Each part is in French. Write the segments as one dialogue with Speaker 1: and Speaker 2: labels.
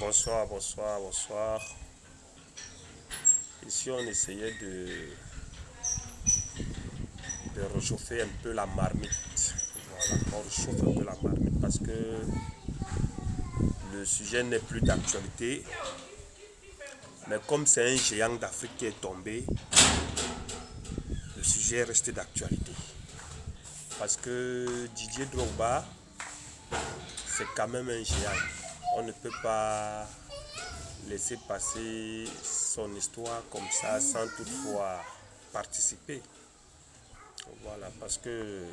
Speaker 1: Bonsoir, bonsoir, bonsoir. Ici, on essayait de réchauffer un peu la marmite. Voilà, on réchauffe un peu la marmite parce que le sujet n'est plus d'actualité. Mais comme c'est un géant d'Afrique qui est tombé, le sujet est resté d'actualité. Parce que Didier Drogba, c'est quand même un géant. On ne peut pas laisser passer son histoire comme ça sans toutefois participer. Voilà, parce que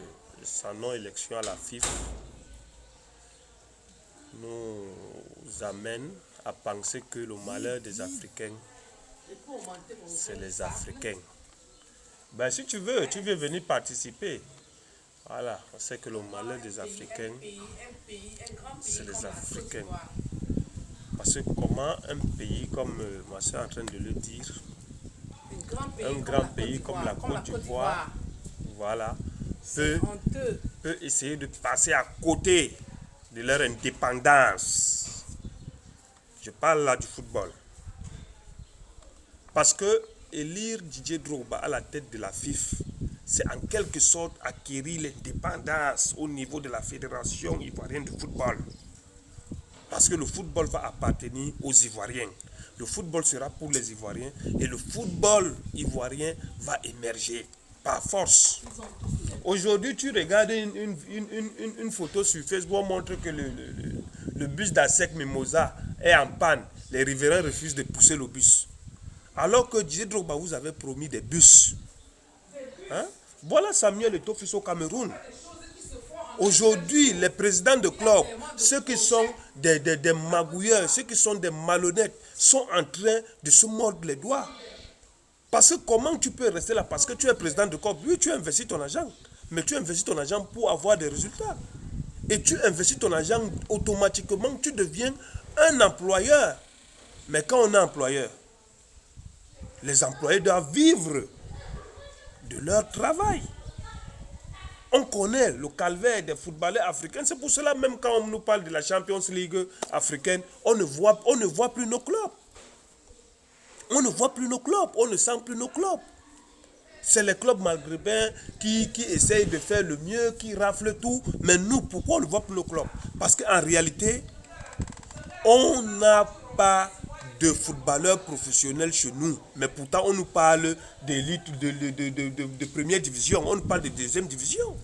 Speaker 1: sa non-élection à la FIFA nous amène à penser que le malheur des Africains, c'est les Africains. Ben, si tu veux venir participer. Voilà, on sait que le malheur des Africains, c'est les Africains. Parce que comment un pays, comme moi je suis en train de le dire, un grand pays comme la Côte d'Ivoire, voilà, peut essayer de passer à côté de leur indépendance. Je parle là du football. Parce que élire Didier Drogba à la tête de la FIFA, c'est en quelque sorte acquérir l'indépendance au niveau de la Fédération ivoirienne de football. Parce que le football va appartenir aux Ivoiriens. Le football sera pour les Ivoiriens et le football ivoirien va émerger par force. Aujourd'hui, tu regardes une photo sur Facebook, on montre que le bus d'Asec Mimosa est en panne. Les riverains refusent de pousser le bus. Alors que Didier Drogba vous avez promis des bus. Hein? Voilà Samuel Eto'o au Cameroun. Aujourd'hui, les présidents de club, ceux qui sont des magouilleurs, ceux qui sont des malhonnêtes, sont en train de se mordre les doigts. Parce que comment tu peux rester là? Parce que tu es président de club. Oui, tu investis ton argent. Mais tu investis ton argent pour avoir des résultats. Et tu investis ton argent, automatiquement, tu deviens un employeur. Mais quand on est employeur, les employés doivent vivre de leur travail. On connaît le calvaire des footballeurs africains. C'est pour cela même quand on nous parle de la Champions League africaine, on ne voit plus nos clubs. On ne voit plus nos clubs, on ne sent plus nos clubs. C'est les clubs maghrébins qui essayent de faire le mieux, qui raflent tout. Mais nous, pourquoi on ne voit plus nos clubs? Parce qu'en réalité, on n'a pas de footballeurs professionnels chez nous. Mais pourtant, on nous parle d'élite, de première division. On nous parle de deuxième division.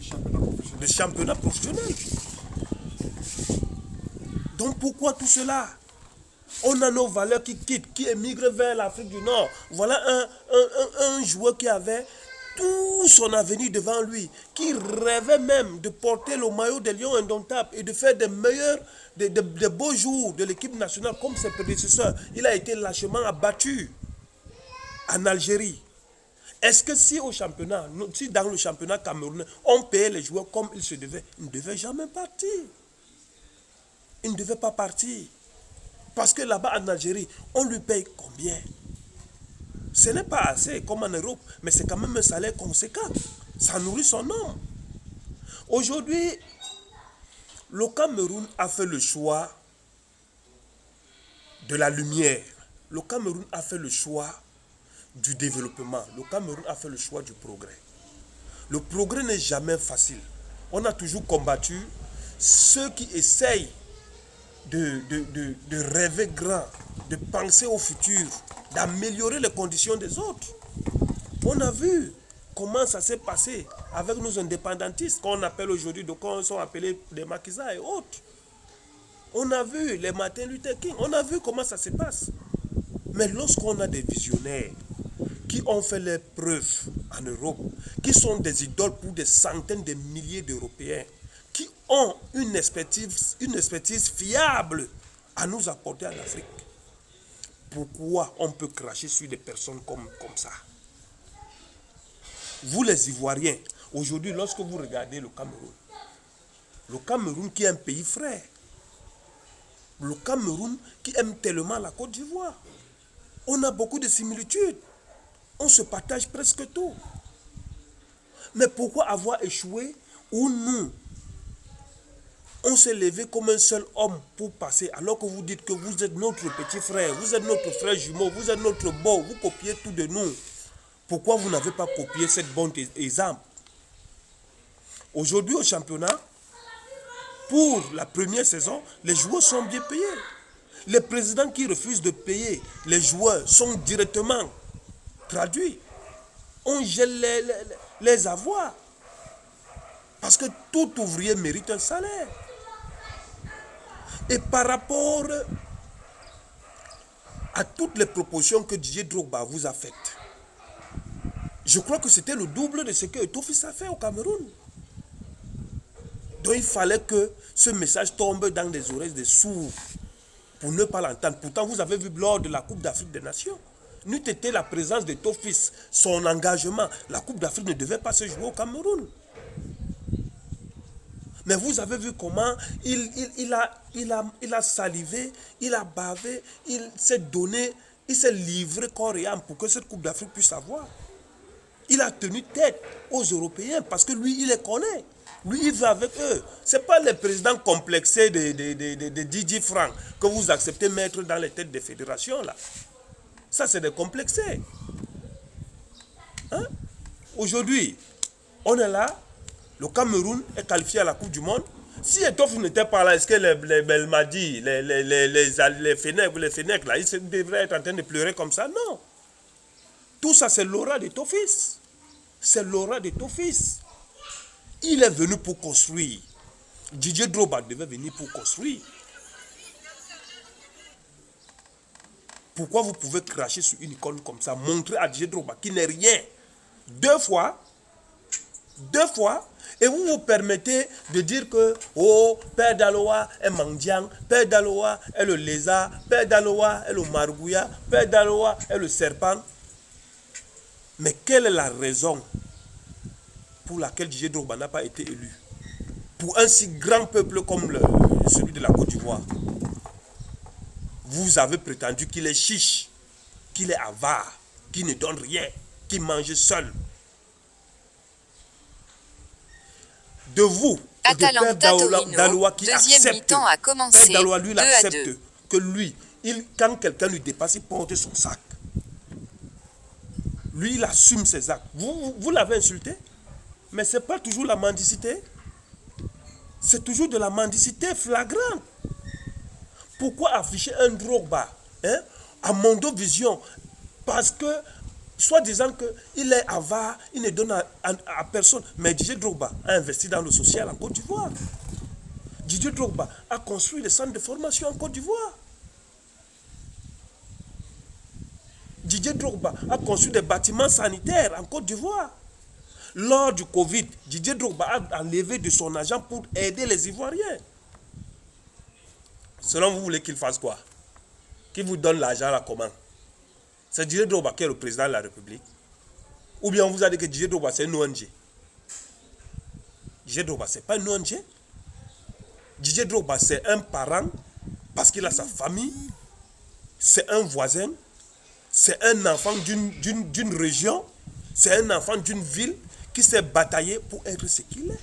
Speaker 1: De championnat professionnel. Donc pourquoi tout cela? On a nos valeurs qui quittent, qui émigrent vers l'Afrique du Nord. Voilà un joueur qui avait tout son avenir devant lui, qui rêvait même de porter le maillot des Lions indomptables et de faire des meilleurs, des beaux jours de l'équipe nationale comme ses prédécesseurs. Il a été lâchement abattu en Algérie. Est-ce que si au championnat, si dans le championnat camerounais, on payait les joueurs comme il se devait, ils ne devaient jamais partir. Ils ne devaient pas partir. Parce que là-bas en Algérie, on lui paye combien? Ce n'est pas assez comme en Europe, mais c'est quand même un salaire conséquent. Ça nourrit son homme. Aujourd'hui, le Cameroun a fait le choix de la lumière. Le Cameroun a fait le choix du développement. Le Cameroun a fait le choix du progrès. Le progrès n'est jamais facile. On a toujours combattu ceux qui essayent de rêver grand, de penser au futur, d'améliorer les conditions des autres. On a vu comment ça s'est passé avec nos indépendantistes, qu'on appelle aujourd'hui, donc on sont appelés des maquisards et autres. On a vu les Martin Luther King, on a vu comment ça se passe. Mais lorsqu'on a des visionnaires qui ont fait leurs preuves en Europe, qui sont des idoles pour des centaines de milliers d'Européens, qui ont une expertise fiable à nous apporter en Afrique. Pourquoi on peut cracher sur des personnes comme ça? Vous les Ivoiriens, aujourd'hui lorsque vous regardez le Cameroun qui est un pays frère, le Cameroun qui aime tellement la Côte d'Ivoire, on a beaucoup de similitudes, on se partage presque tout. Mais pourquoi avoir échoué où nous, On s'est levé comme un seul homme pour passer, alors que vous dites que vous êtes notre petit frère, vous êtes notre frère jumeau, vous êtes notre beau, vous copiez tout de nous. Pourquoi vous n'avez pas copié cette bonne exemple? Aujourd'hui au championnat, pour la première saison, les joueurs sont bien payés. Les présidents qui refusent de payer les joueurs sont directement traduits. On gèle les avoirs. Parce que tout ouvrier mérite un salaire. Et par rapport à toutes les propositions que Didier Drogba vous a faites, je crois que c'était le double de ce que Eto'o-Fils a fait au Cameroun. Donc il fallait que ce message tombe dans les oreilles des sourds pour ne pas l'entendre. Pourtant, vous avez vu lors de la Coupe d'Afrique des Nations, n'eût été la présence d'Eto'o-Fils, son engagement, la Coupe d'Afrique ne devait pas se jouer au Cameroun. Mais vous avez vu comment il a salivé, il a bavé, il s'est donné, il s'est livré corps et âme pour que cette Coupe d'Afrique puisse avoir. Il a tenu tête aux Européens parce que lui, il les connaît. Lui, il va avec eux. Ce n'est pas les présidents complexés de Didier Franck que vous acceptez mettre dans les têtes des fédérations, là. Ça, c'est des complexés. Hein? Aujourd'hui, on est là. Le Cameroun est qualifié à la Coupe du Monde. Si Eto'o-Fils n'était pas là, est-ce que les Belmadi, les Fenech, là, ils devraient être en train de pleurer comme ça? Non. Tout ça, c'est l'aura d'Eto'o-Fils. C'est l'aura d'Eto'o-Fils. Il est venu pour construire. Didier Drogba devait venir pour construire. Pourquoi vous pouvez cracher sur une icône comme ça, montrer à Didier Drogba qu'il n'est rien? Deux fois, et vous vous permettez de dire que, oh, Père Daloa est mendiant, Père Daloa est le lézard, Père Daloa est le margouilla, Père Daloa est le serpent. Mais quelle est la raison pour laquelle Didier Drogba n'a pas été élu? Pour un si grand peuple comme celui de la Côte d'Ivoire. Vous avez prétendu qu'il est chiche, qu'il est avare, qu'il ne donne rien, qu'il mange seul. De vous, et de Père Daloa qui accepte, Père Daloa lui accepte que lui, quand quelqu'un lui dépasse, il porte son sac. Lui, il assume ses actes. Vous l'avez insulté, mais ce n'est pas toujours la mendicité. C'est toujours de la mendicité flagrante. Pourquoi afficher un Drogba à Mondovision? Parce que, soi-disant qu'il est avare, il ne donne à personne. Mais Didier Drogba a investi dans le social en Côte d'Ivoire. Didier Drogba a construit des centres de formation en Côte d'Ivoire. Didier Drogba a construit des bâtiments sanitaires en Côte d'Ivoire. Lors du Covid, Didier Drogba a enlevé de son argent pour aider les Ivoiriens. Selon vous voulez qu'il fasse quoi? Qu'il vous donne l'argent là comment? C'est Didier Drogba qui est le président de la République? Ou bien on vous a dit que Didier Drogba c'est une ONG? Didier Drogba c'est pas une ONG. Didier Drogba c'est un parent parce qu'il a sa famille. C'est un voisin. C'est un enfant d'une région. C'est un enfant d'une ville qui s'est bataillé pour être ce qu'il est.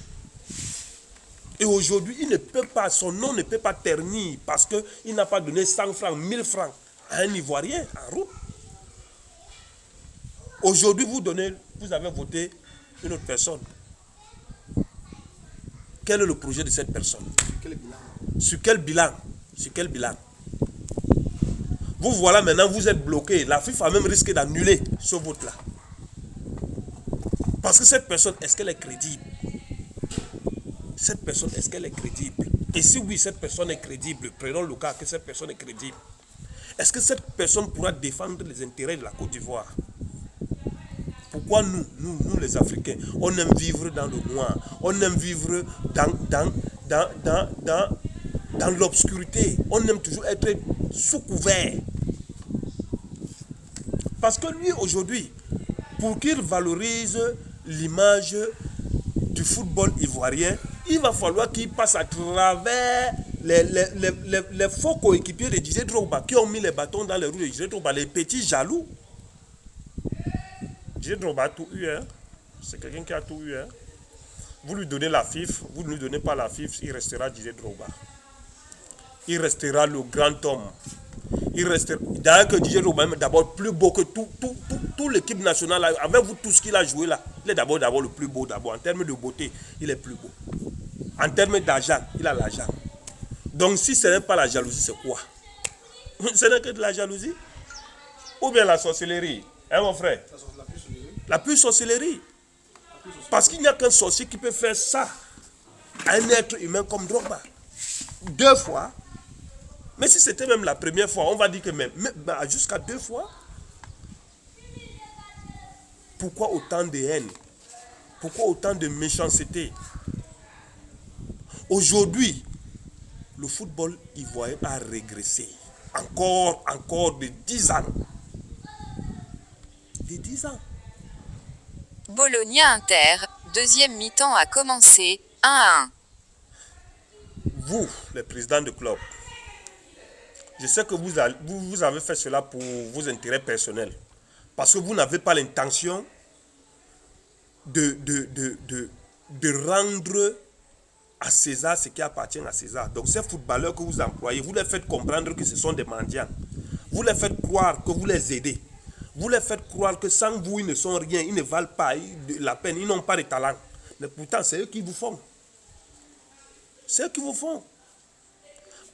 Speaker 1: Et aujourd'hui, il ne peut pas, son nom ne peut pas ternir parce qu'il n'a pas donné 100 francs, 1000 francs à un Ivoirien en route. Aujourd'hui, vous avez voté une autre personne. Quel est le projet de cette personne? Sur quel bilan? Sur quel bilan? Vous voilà maintenant, vous êtes bloqué. La FIFA même risque d'annuler ce vote-là. Parce que cette personne, est-ce qu'elle est crédible? Cette personne, est-ce qu'elle est crédible? Et si oui, cette personne est crédible, prenons le cas que cette personne est crédible. Est-ce que cette personne pourra défendre les intérêts de la Côte d'Ivoire? Pourquoi nous les Africains, on aime vivre dans le noir, on aime vivre dans l'obscurité, on aime toujours être sous couvert? Parce que lui, aujourd'hui, pour qu'il valorise l'image du football ivoirien, il va falloir qu'il passe à travers les faux coéquipiers de Didier Drogba qui ont mis les bâtons dans les roues de Didier Drogba, les petits jaloux. Didier Drogba a tout eu, hein? C'est quelqu'un qui a tout eu, hein? Vous lui donnez la FIF, vous ne lui donnez pas la FIF, il restera Didier Drogba. Il restera le grand homme. Il restera. D'ailleurs que Didier Drogba est d'abord plus beau que tout l'équipe nationale. Avec vous, tout ce qu'il a joué là, il est d'abord le plus beau d'abord. En termes de beauté, il est plus beau. En termes d'argent, il a l'argent. Donc si ce n'est pas la jalousie, c'est quoi? Ce n'est que de la jalousie? Ou bien la sorcellerie? Hein mon frère? La pure sorcellerie. Parce qu'il n'y a qu'un sorcier qui peut faire ça à un être humain comme Drogba. 2 fois. Mais si c'était même la première fois, on va dire que même jusqu'à 2 fois. Pourquoi autant de haine? Pourquoi autant de méchanceté? Aujourd'hui, le football ivoirien a régressé. Encore de 10 ans. De 10 ans.
Speaker 2: Bologna Inter, deuxième mi-temps a commencé, 1-1.
Speaker 1: Vous, les présidents de club, je sais que vous avez fait cela pour vos intérêts personnels. Parce que vous n'avez pas l'intention de rendre à César ce qui appartient à César. Donc ces footballeurs que vous employez, vous les faites comprendre que ce sont des mendiants. Vous les faites croire que vous les aidez. Vous les faites croire que sans vous, ils ne sont rien, ils ne valent pas la peine, ils n'ont pas de talent. Mais pourtant, c'est eux qui vous font. C'est eux qui vous font.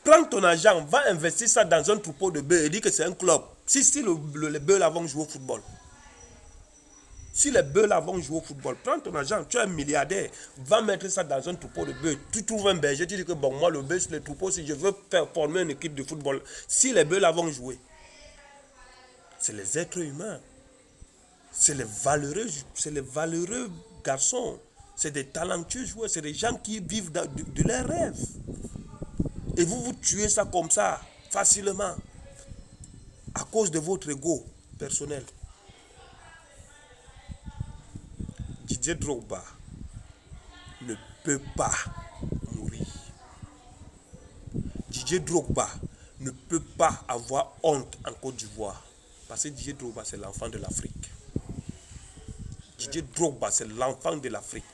Speaker 1: Prends ton argent, va investir ça dans un troupeau de bœufs et dis que c'est un club. Si les bœufs là vont jouer au football. Si les bœufs là vont jouer au football, prends ton argent, tu es un milliardaire, va mettre ça dans un troupeau de bœufs. Tu trouves un berger, tu dis que bon, moi le bœuf, c'est le troupeau, si je veux faire former une équipe de football, si les bœufs là vont jouer, c'est les êtres humains, c'est les valeureux garçons, c'est des talentueux joueurs, c'est des gens qui vivent de leurs rêves. Et vous tuez ça comme ça, facilement, à cause de votre ego personnel. Didier Drogba ne peut pas mourir. Didier Drogba ne peut pas avoir honte en Côte d'Ivoire. Parce que Didier Drogba, c'est l'enfant de l'Afrique. Didier Drogba, c'est l'enfant de l'Afrique.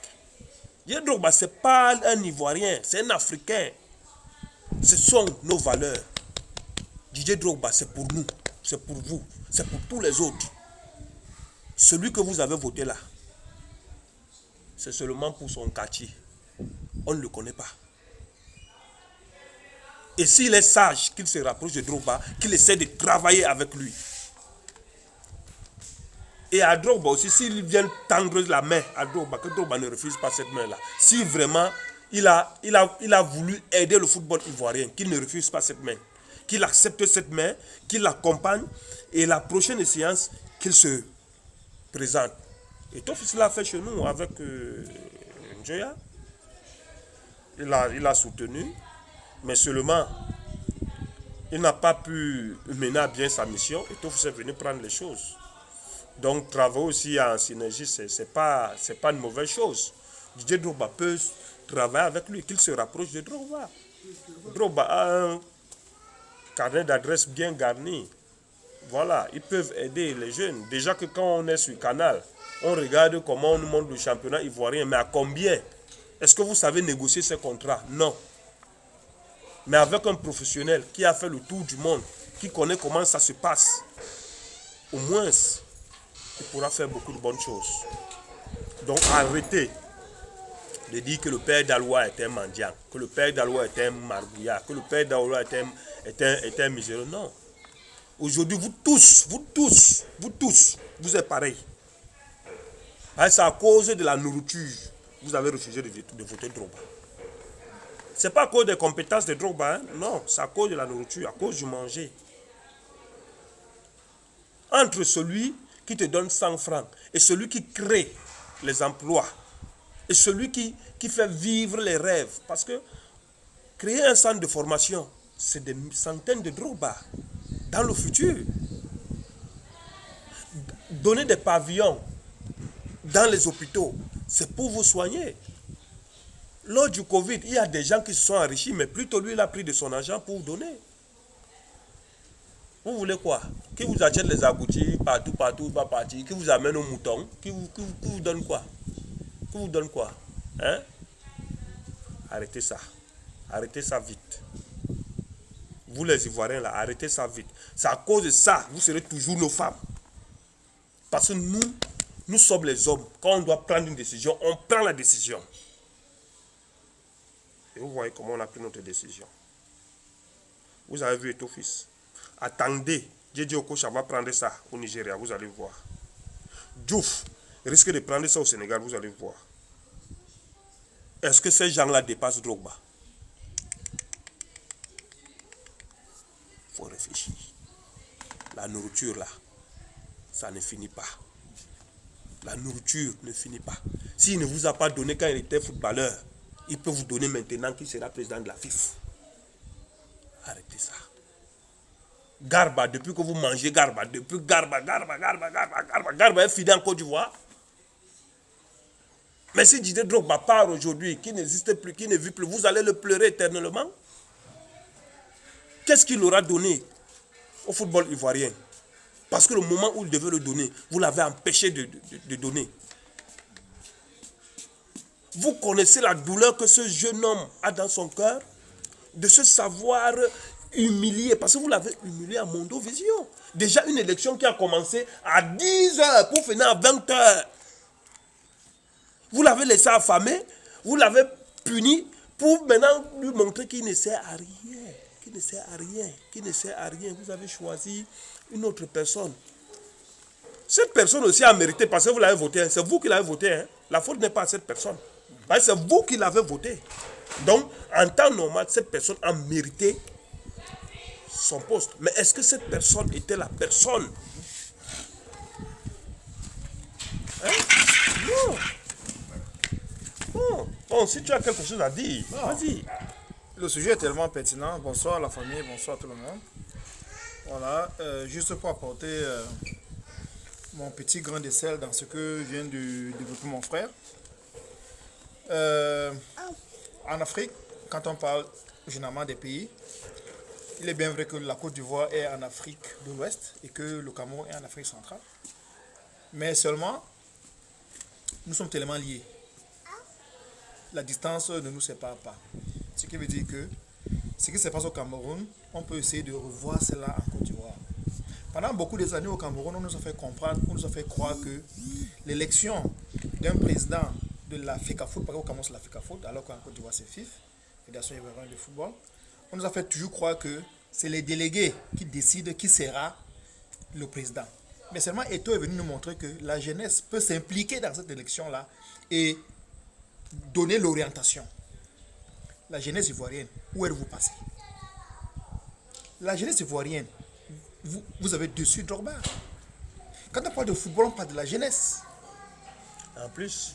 Speaker 1: Didier Drogba, ce n'est pas un Ivoirien, c'est un Africain. Ce sont nos valeurs. Didier Drogba, c'est pour nous, c'est pour vous, c'est pour tous les autres. Celui que vous avez voté là, c'est seulement pour son quartier. On ne le connaît pas. Et s'il est sage, qu'il se rapproche de Drogba, qu'il essaie de travailler avec lui. Et à Drogba aussi, s'il vient tendre la main à Drogba, que Drogba ne refuse pas cette main-là. Si vraiment il a voulu aider le football ivoirien, qu'il ne refuse pas cette main. Qu'il accepte cette main, qu'il l'accompagne. Et la prochaine séance, qu'il se présente. Et tout cela fait chez nous avec Njoya. Il a soutenu, mais seulement il n'a pas pu mener à bien sa mission. Et tout est venu prendre les choses. Donc travailler aussi en synergie, c'est pas une mauvaise chose. Didier Drogba peut travailler avec lui, qu'il se rapproche de Drogba. Drogba a un carnet d'adresses bien garni. Voilà, ils peuvent aider les jeunes. Déjà que quand on est sur Canal, on regarde comment on nous montre le championnat ivoirien, mais à combien? Est-ce que vous savez négocier ces contrats? Non. Mais avec un professionnel qui a fait le tour du monde, qui connaît comment ça se passe, au moins, il pourra faire beaucoup de bonnes choses. Donc arrêtez de dire que le père d'Aloua est un mendiant, que le père d'Aloua est un marbouillard, que le père d'Aloua est un miséreux. Non. Aujourd'hui, vous tous, vous êtes pareils. C'est à cause de la nourriture que vous avez refusé de voter Drogba. Ce n'est pas à cause des compétences de Drogba, hein? Non, c'est à cause de la nourriture, à cause du manger. Entre celui qui te donne 100 francs et celui qui crée les emplois et celui qui fait vivre les rêves. Parce que créer un centre de formation, c'est des centaines de Drogba dans le futur. Donner des pavillons dans les hôpitaux, c'est pour vous soigner. Lors du Covid, il y a des gens qui se sont enrichis, mais plutôt lui, il a pris de son argent pour vous donner. Vous voulez quoi? Qui vous achète les agoutis partout, il va partir. Qui vous amène aux moutons? Qui vous donne quoi? Qui vous donne quoi? Hein? Arrêtez ça. Arrêtez ça vite. Vous les Ivoiriens là, arrêtez ça vite. C'est à cause de ça, vous serez toujours nos femmes. Parce que nous sommes les hommes. Quand on doit prendre une décision, on prend la décision. Et vous voyez comment on a pris notre décision. Vous avez vu Eto'o-Fils. Attendez, Didier Okocha va prendre ça au Nigeria, vous allez voir. Diouf risque de prendre ça au Sénégal, vous allez voir. Est-ce que ces gens-là dépassent Drogba? Il faut réfléchir. La nourriture là, ça ne finit pas. La nourriture ne finit pas. S'il ne vous a pas donné quand il était footballeur, il peut vous donner maintenant qu'il sera président de la FIFA. Arrêtez ça. Garba, depuis que vous mangez Garba, depuis Garba est fidèle en Côte d'Ivoire. Mais si Didier Drogba part aujourd'hui, qui n'existe plus, qui ne vit plus, vous allez le pleurer éternellement. Qu'est-ce qu'il aura donné au football ivoirien? Parce que le moment où il devait le donner, vous l'avez empêché de donner. Vous connaissez la douleur que ce jeune homme a dans son cœur de se savoir humilié, parce que vous l'avez humilié à Mondovision. Déjà une élection qui a commencé à 10 h pour finir à 20 h. Vous l'avez laissé affamer, vous l'avez puni pour maintenant lui montrer qu'il ne sert à rien. Qu'il ne sert à rien, qu'il ne sert à rien. Vous avez choisi une autre personne. Cette personne aussi a mérité parce que vous l'avez voté. C'est vous qui l'avez voté. Hein. La faute n'est pas à cette personne. C'est vous qui l'avez voté. Donc, en temps normal, cette personne a mérité son poste. Mais est-ce que cette personne était la personne? Hein? Non. Non. Bon, si tu as quelque chose à dire, vas-y.
Speaker 3: Le sujet est tellement pertinent. Bonsoir la famille, bonsoir tout le monde. Voilà, juste pour apporter mon petit grain de sel dans ce que vient de développer mon frère. En Afrique, quand on parle généralement des pays, il est bien vrai que la Côte d'Ivoire est en Afrique de l'Ouest et que le Cameroun est en Afrique centrale. Mais seulement, nous sommes tellement liés. La distance ne nous sépare pas. Ce qui veut dire que ce qui se passe au Cameroun, on peut essayer de revoir cela en Côte d'Ivoire. Pendant beaucoup des années au Cameroun, on nous a fait comprendre, on nous a fait croire que l'élection d'un président de la FECAFOOT, parce qu'au Cameroun c'est la FECAFOOT, alors qu'en Côte d'Ivoire c'est FIF, Fédération Ivoirienne de Football, on nous a fait toujours croire que c'est les délégués qui décident qui sera le président. Mais seulement Eto'o est venu nous montrer que la jeunesse peut s'impliquer dans cette élection-là et donner l'orientation. La jeunesse ivoirienne, où êtes-vous passé? La jeunesse ivoirienne, vous avez dessus Drogba. Quand on parle de football, on parle de la jeunesse.
Speaker 1: En plus,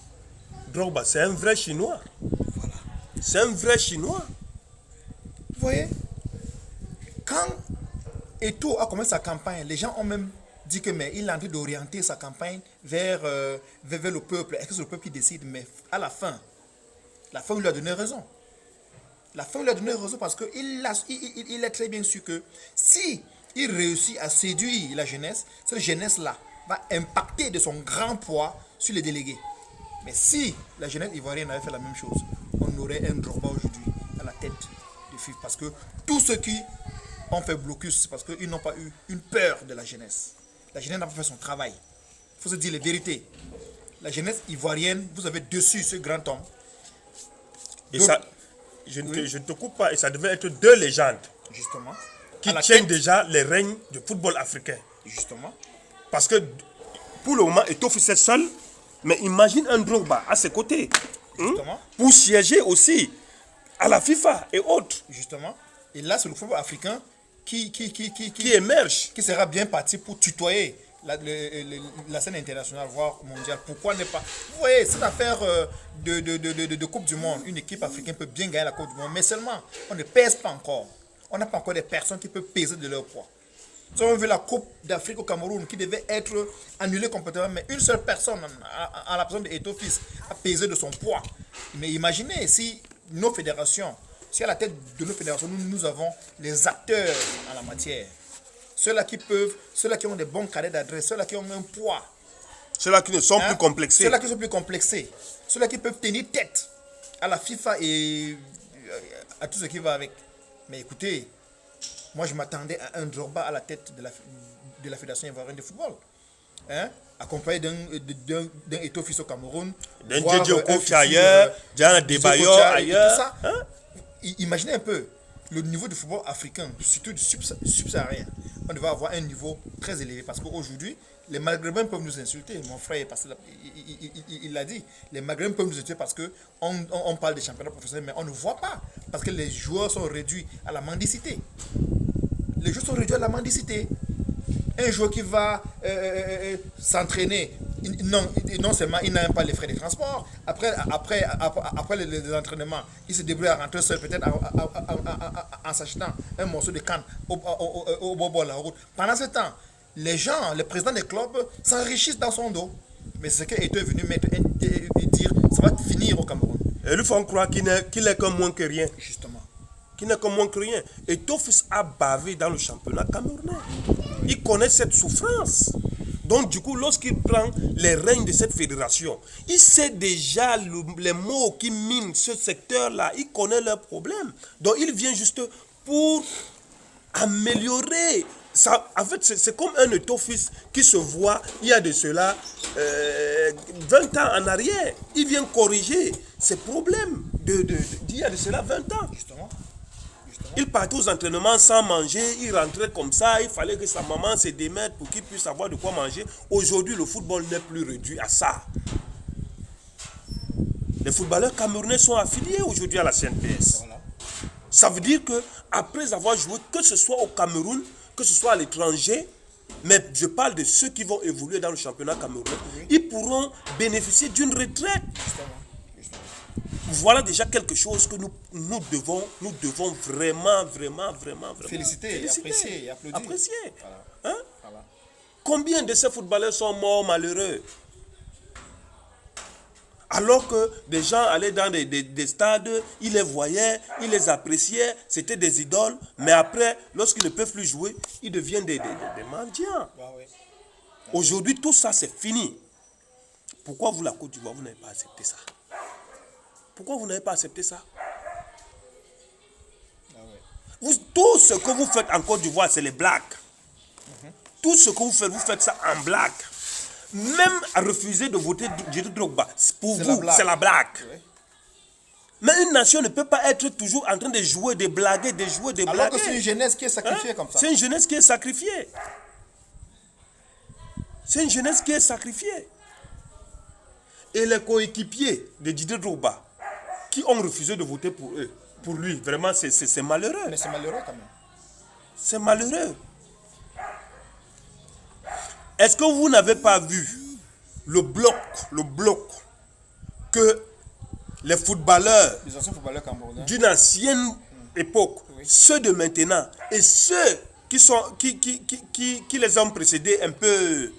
Speaker 1: Drogba, c'est un vrai Chinois.
Speaker 3: Voilà.
Speaker 1: C'est un vrai Chinois.
Speaker 3: Vous voyez? Quand Eto'o a commencé sa campagne, les gens ont même dit que mais il a envie d'orienter sa campagne vers le peuple. Est-ce que c'est le peuple qui décide? Mais à la fin il lui a donné raison. La fin lui a donné raison parce qu'il est très bien sûr que si il réussit à séduire la jeunesse, cette jeunesse-là va impacter de son grand poids sur les délégués. Mais si la jeunesse ivoirienne avait fait la même chose, on aurait un Drogba aujourd'hui à la tête du FIF. Parce que tous ceux qui ont fait blocus, c'est parce qu'ils n'ont pas eu une peur de la jeunesse. La jeunesse n'a pas fait son travail. Il faut se dire les vérités. La jeunesse ivoirienne, vous avez dessus ce grand homme.
Speaker 1: Et
Speaker 3: Donc,
Speaker 1: ça, je ne te coupe pas, et ça devait être deux légendes
Speaker 3: justement,
Speaker 1: qui tiennent déjà les règnes du football africain.
Speaker 3: Justement.
Speaker 1: Parce que pour le moment, Eto'o-Fils est seul, mais imagine un Drogba à ses côtés.
Speaker 3: Justement.
Speaker 1: Pour siéger aussi à la FIFA et autres.
Speaker 3: Justement. Et là, c'est le football africain qui
Speaker 1: Émerge.
Speaker 3: qui sera bien parti pour tutoyer la scène internationale, voire mondiale. Pourquoi ne pas... Vous voyez, cette affaire de Coupe du Monde, une équipe africaine peut bien gagner la Coupe du Monde, mais seulement, on ne pèse pas encore. On n'a pas encore des personnes qui peuvent peser de leur poids. Nous avons vu la Coupe d'Afrique au Cameroun qui devait être annulée complètement, mais une seule personne, en la personne de Eto'o-Fils, a pesé de son poids. Mais imaginez si nos fédérations, si à la tête de nos fédérations, nous avons les acteurs en la matière. Ceux-là qui ont des bons carrés d'adresse, ceux-là qui ont un poids.
Speaker 1: Ceux-là qui ne sont plus complexés.
Speaker 3: Ceux-là qui sont plus complexés. Ceux-là qui peuvent tenir tête à la FIFA et à tout ce qui va avec. Mais écoutez, moi je m'attendais à un Drogba à la tête de la Fédération ivoirienne de football. Hein? Accompagné d'un Eto'o Fils au Cameroun.
Speaker 1: D'un Djedje Okocha ailleurs, d'un Adebayor ailleurs.
Speaker 3: Ça. Hein? Imaginez un peu le niveau du football africain, surtout du subsaharien. On devait avoir un niveau très élevé parce qu'aujourd'hui, les Maghrébins peuvent nous insulter. Mon frère, il l'a dit. Les Maghrébins peuvent nous insulter parce qu'on parle des championnats professionnels, mais on ne voit pas. Parce que les joueurs sont réduits à la mendicité. Les joueurs sont réduits à la mendicité. Un joueur qui va s'entraîner, non seulement il n'a même pas les frais de transport, après les entraînements, il se débrouille à rentrer seul, peut-être en s'achetant un morceau de canne au bord de la route. Pendant ce temps, les gens, les présidents des clubs s'enrichissent dans son dos. Mais c'est ce qu'Eto'o est venu mettre et dire, ça va finir au Cameroun.
Speaker 1: Et lui font croire qu'il n'est que moins que rien.
Speaker 3: Justement.
Speaker 1: Qui n'est que moins que rien. Et Tofis a bavé dans le championnat camerounais. Il connaît cette souffrance. Donc du coup, lorsqu'il prend les règnes de cette fédération, il sait déjà les mots qui minent ce secteur-là. Il connaît leurs problèmes. Donc il vient juste pour améliorer. Ça, en fait, c'est comme un Eto'o-Fils qui se voit, il y a de cela 20 ans en arrière. Il vient corriger ces problèmes d'il y a de cela 20 ans.
Speaker 3: Justement.
Speaker 1: Il partait aux entraînements sans manger, il rentrait comme ça, il fallait que sa maman se démette pour qu'il puisse avoir de quoi manger. Aujourd'hui, le football n'est plus réduit à ça. Les footballeurs camerounais sont affiliés aujourd'hui à la CNPS. Voilà. Ça veut dire que après avoir joué, que ce soit au Cameroun, que ce soit à l'étranger, mais je parle de ceux qui vont évoluer dans le championnat camerounais, ils pourront bénéficier d'une retraite. Voilà déjà quelque chose que nous devons vraiment
Speaker 3: féliciter, apprécier et applaudir.
Speaker 1: Apprécier.
Speaker 3: Voilà.
Speaker 1: Hein?
Speaker 3: Voilà.
Speaker 1: Combien de ces footballeurs sont morts malheureux? Alors que des gens allaient dans des stades, ils les voyaient, ils les appréciaient, c'était des idoles, mais après, lorsqu'ils ne peuvent plus jouer, ils deviennent des mendiants. Aujourd'hui, tout ça, c'est fini. Pourquoi vous, la Côte d'Ivoire, vous n'avez pas accepté ça? Pourquoi vous n'avez pas accepté ça? Tout ce que vous faites en Côte d'Ivoire, c'est les blagues. Tout ce que vous faites ça en blague. Même à refuser de voter Djedje Drogba, pour vous, c'est la blague. Oui. Mais une nation ne peut pas être toujours en train de jouer, de blaguer, de jouer, de blaguer.
Speaker 3: Alors que c'est une jeunesse qui est sacrifiée comme ça.
Speaker 1: C'est une jeunesse qui est sacrifiée. C'est une jeunesse qui est sacrifiée. Et les coéquipiers de Djedje Drogba, qui ont refusé de voter pour eux, pour lui, vraiment, c'est malheureux.
Speaker 3: Mais c'est malheureux quand même.
Speaker 1: C'est malheureux. Est-ce que vous n'avez pas vu le bloc que les anciens footballeurs d'une ancienne époque, ceux de maintenant et ceux qui les ont précédés un peu,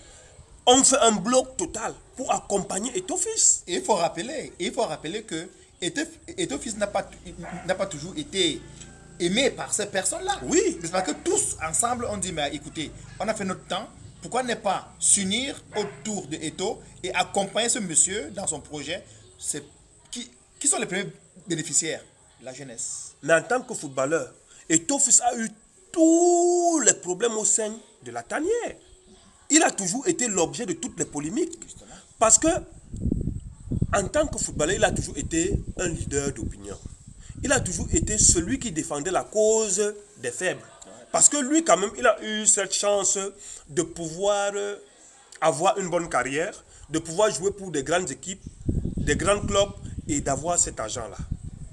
Speaker 1: ont fait un bloc total pour accompagner Eto'o-Fils.
Speaker 3: Et il faut rappeler que Eto'o-Fils n'a pas toujours été aimé par ces personnes-là.
Speaker 1: Oui.
Speaker 3: C'est parce que tous ensemble on dit, mais écoutez, on a fait notre temps. Pourquoi ne pas s'unir autour de Eto'o et accompagner ce monsieur dans son projet? Qui sont les premiers bénéficiaires? La jeunesse.
Speaker 1: Mais en tant que footballeur, Eto'o-Fils a eu tous les problèmes au sein de la tanière. Il a toujours été l'objet de toutes les polémiques. Justement. Parce que, en tant que footballeur, il a toujours été un leader d'opinion. Il a toujours été celui qui défendait la cause des faibles. Parce que lui, quand même, il a eu cette chance de pouvoir avoir une bonne carrière, de pouvoir jouer pour des grandes équipes, des grands clubs et d'avoir cet argent-là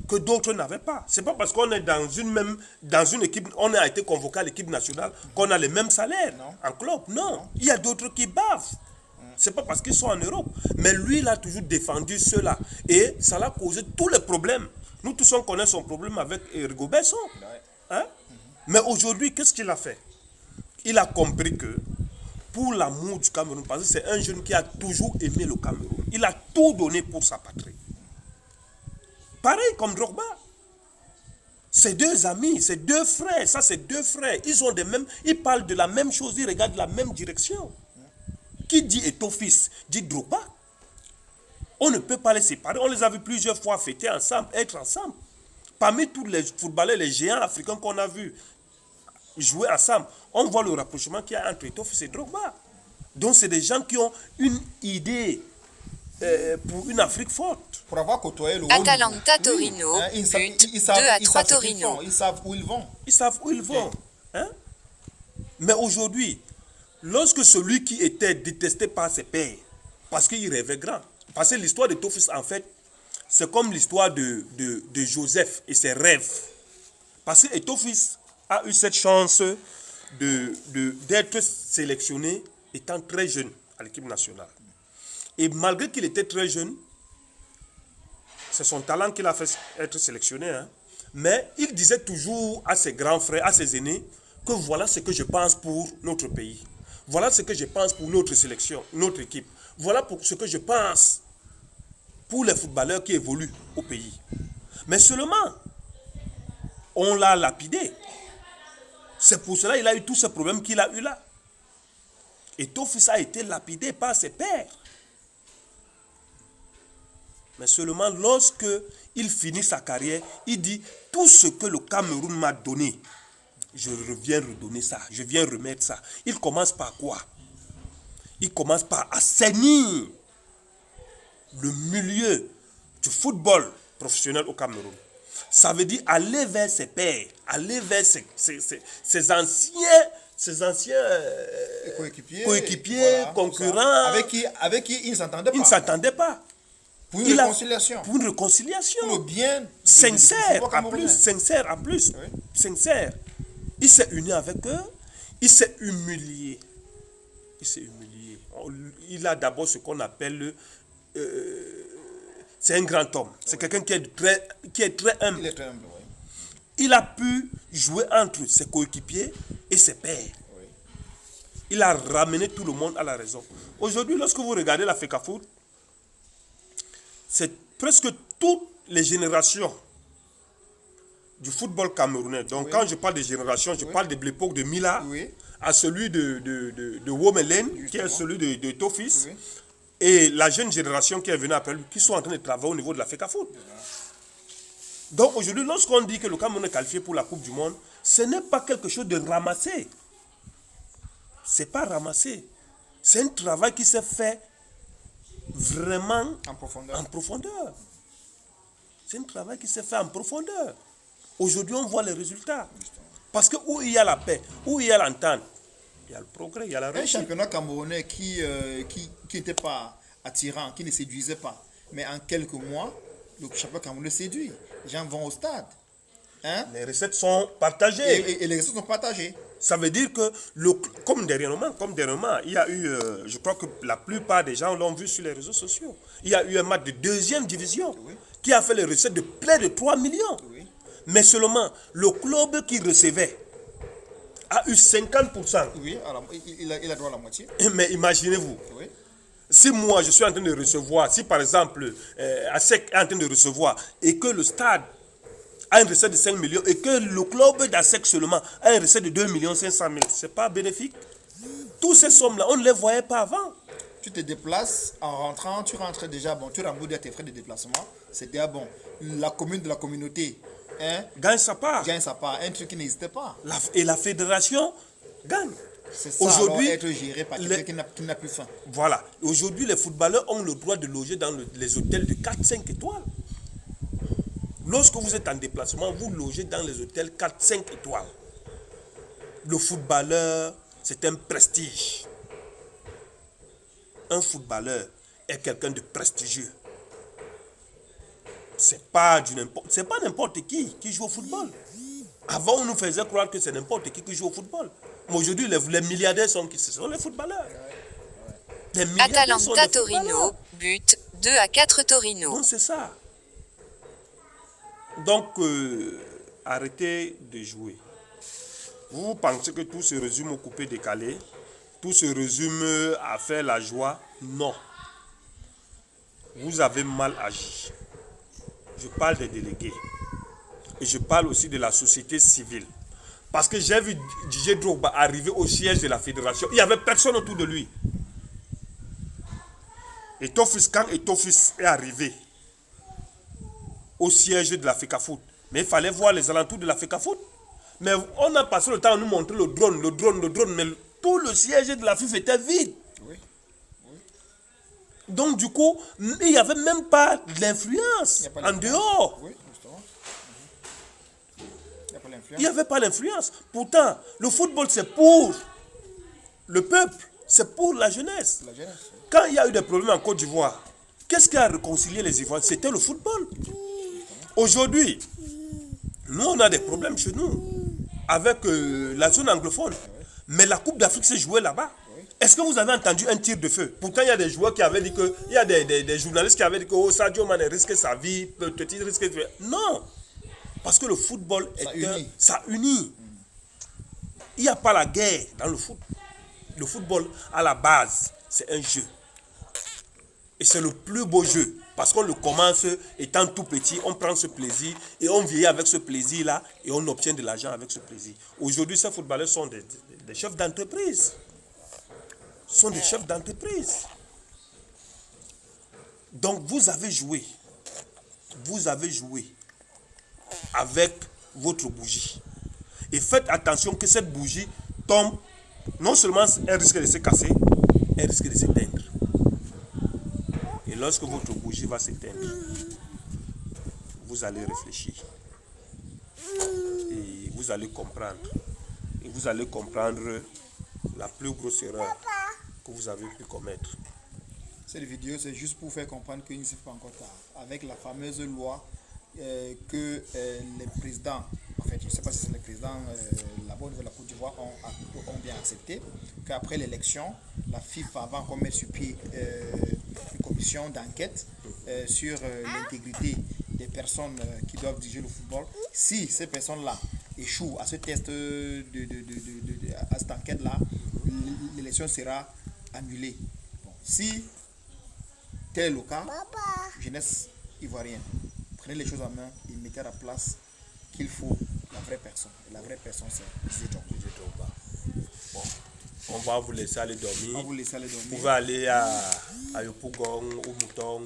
Speaker 1: que d'autres n'avaient pas. C'est pas parce qu'on est dans une équipe, on a été convoqué à l'équipe nationale qu'on a les mêmes salaires en club. Non, il y a d'autres qui bavent. C'est pas parce qu'ils sont en Europe. Mais lui, il a toujours défendu cela. Et ça l'a causé tous les problèmes. Nous tous, on connaît son problème avec Rigobert Song. Hein? Mais aujourd'hui, qu'est-ce qu'il a fait? Il a compris que pour l'amour du Cameroun, parce que c'est un jeune qui a toujours aimé le Cameroun, il a tout donné pour sa patrie. Pareil comme Drogba. Ces deux amis, ces deux frères, ça c'est deux frères, ils parlent de la même chose, ils regardent la même direction. Qui dit Eto'o-Fils dit Drogba. On ne peut pas les séparer. On les a vus plusieurs fois fêter ensemble, être ensemble. Parmi tous les footballeurs, les géants africains qu'on a vus jouer ensemble, on voit le rapprochement qu'il y a entre Eto'o et Drogba. Donc c'est des gens qui ont une idée pour une Afrique forte.
Speaker 3: Pour avoir côtoyé le haut
Speaker 2: Atalanta
Speaker 3: niveau.
Speaker 2: Torino,
Speaker 3: Hein,
Speaker 2: but 2 à 3
Speaker 3: ce qu'ils
Speaker 2: Torino.
Speaker 3: font, ils savent où ils vont.
Speaker 1: Ils savent où ils vont. Hein? Mais aujourd'hui, lorsque celui qui était détesté par ses pères, parce qu'il rêvait grand, parce que l'histoire de Tofis, en fait, c'est comme l'histoire de Joseph et ses rêves. Parce que Tofis a eu cette chance d'être sélectionné étant très jeune à l'équipe nationale. Et malgré qu'il était très jeune, c'est son talent qui l'a fait être sélectionné. Hein. Mais il disait toujours à ses grands frères, à ses aînés, que voilà ce que je pense pour notre pays. Voilà ce que je pense pour notre sélection, notre équipe. Voilà pour ce que je pense pour les footballeurs qui évoluent au pays. Mais seulement, on l'a lapidé. C'est pour cela qu'il a eu tous ces problèmes qu'il a eu là. Et Tofis a été lapidé par ses pères. Mais seulement lorsque il finit sa carrière, il dit tout ce que le Cameroun m'a donné, je viens redonner ça, je viens remettre ça. Il commence par quoi? Il commence par assainir le milieu du football professionnel au Cameroun. Ça veut dire aller vers ses pairs, aller vers ses anciens coéquipiers,
Speaker 3: voilà,
Speaker 1: concurrents.
Speaker 3: Avec qui ils ne s'entendaient pas.
Speaker 1: Ils ne s'entendaient pas.
Speaker 3: Pour une réconciliation.
Speaker 1: Pour une réconciliation.
Speaker 3: Pour le bien.
Speaker 1: Sincère, en plus.
Speaker 3: Oui.
Speaker 1: Sincère. Il s'est uni avec eux. Il s'est humilié. Il a d'abord ce qu'on appelle c'est un grand homme. C'est quelqu'un qui est très humble.
Speaker 3: Il est très humble, oui.
Speaker 1: Il a pu jouer entre ses coéquipiers et ses pairs.
Speaker 3: Oui.
Speaker 1: Il a ramené tout le monde à la raison. Aujourd'hui, lorsque vous regardez la FECAFOOT, c'est presque toutes les générations du football camerounais. Donc, quand je parle de génération, je parle de l'époque de Mila à celui de Womelen, qui est celui de Tofis, et la jeune génération qui est venue après lui, qui sont en train de travailler au niveau de la FECAFOOT. Donc, aujourd'hui, lorsqu'on dit que le Cameroun est qualifié pour la Coupe du Monde, ce n'est pas quelque chose de ramassé. Ce n'est pas ramassé. C'est un travail qui s'est fait vraiment en profondeur. C'est un travail qui s'est fait en profondeur. Aujourd'hui, on voit les résultats. Parce que où il y a la paix, où il y a l'entente, il y a le progrès, il y a la réussite.
Speaker 3: Un championnat camerounais qui n'était pas attirant, qui ne séduisait pas. Mais en quelques mois, le championnat camerounais séduit. Les gens vont au stade. Hein?
Speaker 1: Les recettes sont partagées.
Speaker 3: Et les recettes sont partagées.
Speaker 1: Ça veut dire que, comme dernièrement, il y a eu, je crois que la plupart des gens l'ont vu sur les réseaux sociaux, il y a eu un match de deuxième division qui a fait les recettes de près de 3 millions.
Speaker 3: Oui.
Speaker 1: Mais seulement, le club qui recevait a eu 50%.
Speaker 3: Oui, alors, il a droit à la moitié.
Speaker 1: Mais imaginez-vous,
Speaker 3: Oui.
Speaker 1: si moi je suis en train de recevoir, si par exemple ASEC est en train de recevoir et que le stade a une recette de 5 millions et que le club d'ASEC seulement a une recette de 2 500 000, c'est pas bénéfique. Toutes ces sommes-là, on ne les voyait pas avant.
Speaker 3: Tu te déplaces, en rentrant, tu rentres déjà, bon, tu rembourses tes frais de déplacement, c'est déjà bon. La commune de la communauté
Speaker 1: gagne sa part.
Speaker 3: Un truc qui n'existait pas.
Speaker 1: Et la fédération gagne.
Speaker 3: C'est ça, aujourd'hui, être géré par quelqu'un qui n'a plus faim.
Speaker 1: Voilà. Aujourd'hui, les footballeurs ont le droit de loger dans les hôtels de 4-5 étoiles. Lorsque vous êtes en déplacement, vous logez dans les hôtels 4-5 étoiles. Le footballeur, c'est un prestige. Un footballeur est quelqu'un de prestigieux. C'est pas n'importe qui joue au football. Avant, on nous faisait croire que c'est n'importe qui joue au football. Mais aujourd'hui, les milliardaires sont qui? Ce sont les footballeurs.
Speaker 2: Atalanta Torino, but 2 à 4 Torino.
Speaker 1: Non, c'est ça. Donc, arrêtez de jouer. Vous pensez que tout se résume au coupé-décalé? Tout se résume à faire la joie? Non. Vous avez mal agi. Je parle des délégués. Et je parle aussi de la société civile. Parce que j'ai vu Didier Drogba arriver au siège de la fédération. Il n'y avait personne autour de lui. Eto'o-Fils, quand Eto'o-Fils est arrivé au siège de la FECAFOOT, mais il fallait voir les alentours de la FECAFOOT. Mais on a passé le temps à nous montrer le drone, mais tout le siège de la FIF était vide.
Speaker 3: Oui.
Speaker 1: Donc du coup, il n'y avait même pas l'influence en dehors.
Speaker 3: Oui, justement. Il n'y a pas l'influence.
Speaker 1: Il n'y avait pas l'influence. Pourtant, le football, c'est pour le peuple, c'est pour la jeunesse.
Speaker 3: La jeunesse.
Speaker 1: Quand il y a eu des problèmes en Côte d'Ivoire, qu'est-ce qui a réconcilié les Ivoiriens? C'était le football. Aujourd'hui, nous, on a des problèmes chez nous avec la zone anglophone. Mais la Coupe d'Afrique s'est jouée là-bas. Est-ce que vous avez entendu un tir de feu? Pourtant, il y a des joueurs qui avaient dit que... Il y a des journalistes qui avaient dit que oh, Sadio Mané risque sa vie, peut-être risque... Non. Parce que le football, ça unit. Il n'y a pas la guerre dans le foot. Le football, à la base, c'est un jeu. Et c'est le plus beau jeu. Parce qu'on le commence étant tout petit, on prend ce plaisir et on vieillit avec ce plaisir-là et on obtient de l'argent avec ce plaisir. Aujourd'hui, ces footballeurs sont des chefs d'entreprise. Sont des chefs d'entreprise. Donc, vous avez joué avec votre bougie. Et faites attention que cette bougie tombe, non seulement elle risque de se casser, elle risque de s'éteindre. Et lorsque votre bougie va s'éteindre, vous allez réfléchir. Et vous allez comprendre. Et vous allez comprendre la plus grosse erreur que vous avez pu commettre.
Speaker 3: Cette vidéo, c'est juste pour faire comprendre qu'il ne s'est pas encore tard. Avec la fameuse loi que les présidents, en fait, je ne sais pas si c'est les présidents là-bas au niveau de la Côte d'Ivoire ont bien accepté, qu'après l'élection, la FIFA va encore mettre sur pied une commission d'enquête sur l'intégrité des personnes qui doivent diriger le football. Si ces personnes-là échouent à ce test, à cette enquête-là, l'élection sera annulée. Bon, si tel est le cas, jeunesse ivoirienne, prenez les choses en main et mettez à la place qu'il faut la vraie personne. Et la vraie personne, c'est Didier Drogba.
Speaker 1: Bon, on va vous laisser aller dormir.
Speaker 3: On va vous laisser aller dormir.
Speaker 1: Vous pouvez aller à Yopougon, au Mouton,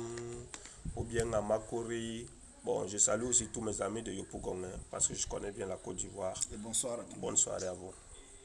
Speaker 1: ou bien à Makori. Bon, je salue aussi tous mes amis de Yopougon, parce que je connais bien la Côte d'Ivoire.
Speaker 3: Et bonsoir à tous.
Speaker 1: Bonne soirée à vous.